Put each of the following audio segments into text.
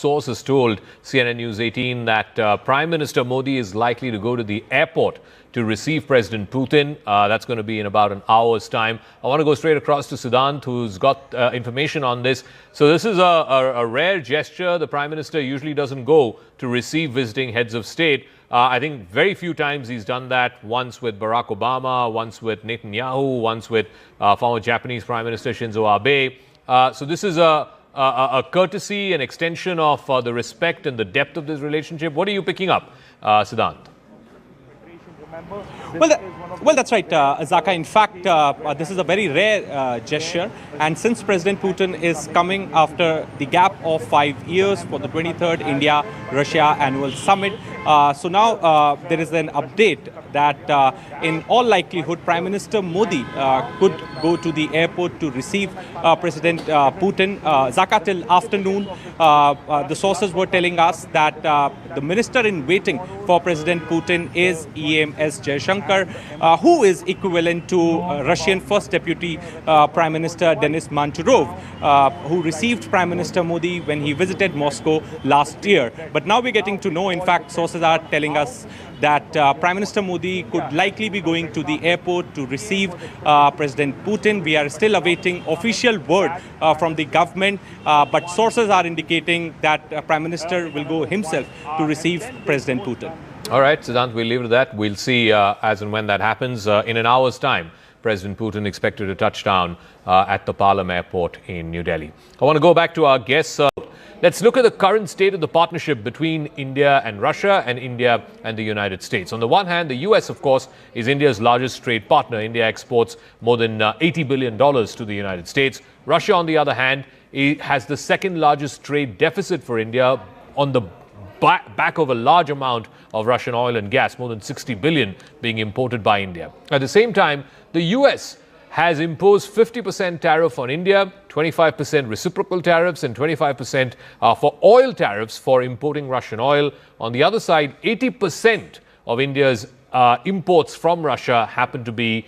source has told CNN News 18 that Prime Minister Modi is likely to go to the airport to receive President Putin. That's going to be in about an hour's time. I want to go straight across to Siddhant, who's got information on this. So this is a rare gesture. The Prime Minister usually doesn't go to receive visiting heads of state. I think very few times he's done that, once with Barack Obama, once with Netanyahu, once with former Japanese Prime Minister Shinzo Abe. So this is a courtesy, an extension of the respect and the depth of this relationship. What are you picking up, Siddhant? Well, that's right, Zaka. In fact, this is a very rare gesture. And since President Putin is coming after the gap of 5 years for the 23rd India-Russia annual summit, so now there is an update that in all likelihood, Prime Minister Modi could go to the airport to receive President Putin. Zaka, till afternoon, the sources were telling us that the minister in waiting for President Putin is EMS Jaishankar, who is equivalent to Russian First Deputy Prime Minister Denis Manturov, who received Prime Minister Modi when he visited Moscow last year. But now we're getting to know, in fact, sources are telling us that Prime Minister Modi could likely be going to the airport to receive President Putin. We are still awaiting official word from the government, but sources are indicating that Prime Minister will go himself to receive President Putin. All right, Siddhant, we'll leave it at that. We'll see as and when that happens. In an hour's time, President Putin expected to touch down at the Palam airport in New Delhi. I want to go back to our guests. Let's look at the current state of the partnership between India and Russia and India and the United States. On the one hand, the US, of course, is India's largest trade partner. India exports more than $80 billion to the United States. Russia, on the other hand, has the second largest trade deficit for India on the back of a large amount of Russian oil and gas, more than 60 billion being imported by India. At the same time, the US has imposed 50% tariff on India, 25% reciprocal tariffs and 25% for oil tariffs for importing Russian oil. On the other side, 80% of India's imports from Russia happen to be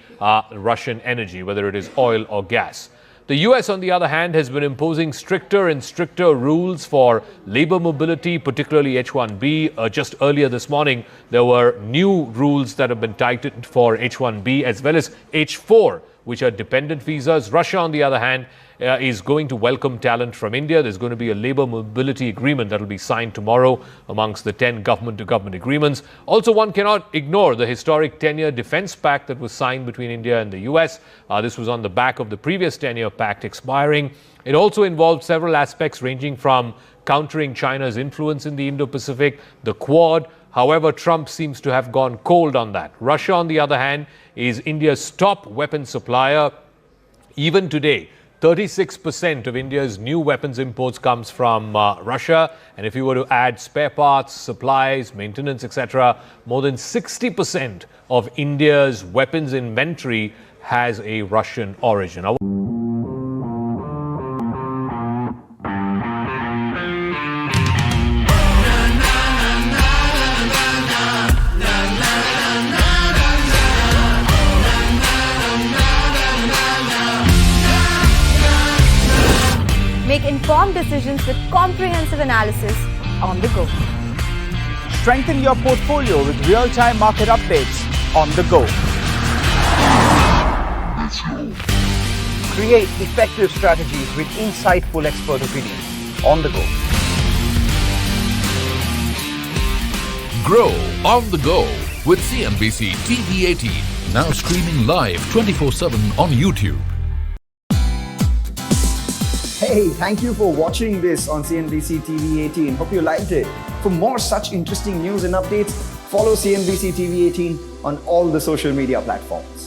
Russian energy, whether it is oil or gas. The US, on the other hand, has been imposing stricter and stricter rules for labor mobility, particularly H-1B. Just earlier this morning, there were new rules that have been tightened for H-1B as well as H-4, which are dependent visas. Russia, on the other hand, is going to welcome talent from India. There's going to be a labor mobility agreement that will be signed tomorrow amongst the 10 government-to-government agreements. Also, one cannot ignore the historic 10-year defense pact that was signed between India and the US. This was on the back of the previous 10-year pact expiring. It also involved several aspects ranging from countering China's influence in the Indo-Pacific, the Quad. However, Trump seems to have gone cold on that. Russia, on the other hand, is India's top weapon supplier. Even today, 36% of India's new weapons imports comes from Russia. And if you were to add spare parts, supplies, maintenance, etc., more than 60% of India's weapons inventory has a Russian origin. Make informed decisions with comprehensive analysis on the go. Strengthen your portfolio with real-time market updates on the go. Create effective strategies with insightful expert opinions on the go. Grow on the go with CNBC-TV18, now streaming live 24/7 on YouTube. Hey, thank you for watching this on CNBC TV18. Hope you liked it. For more such interesting news and updates, follow CNBC TV18 on all the social media platforms.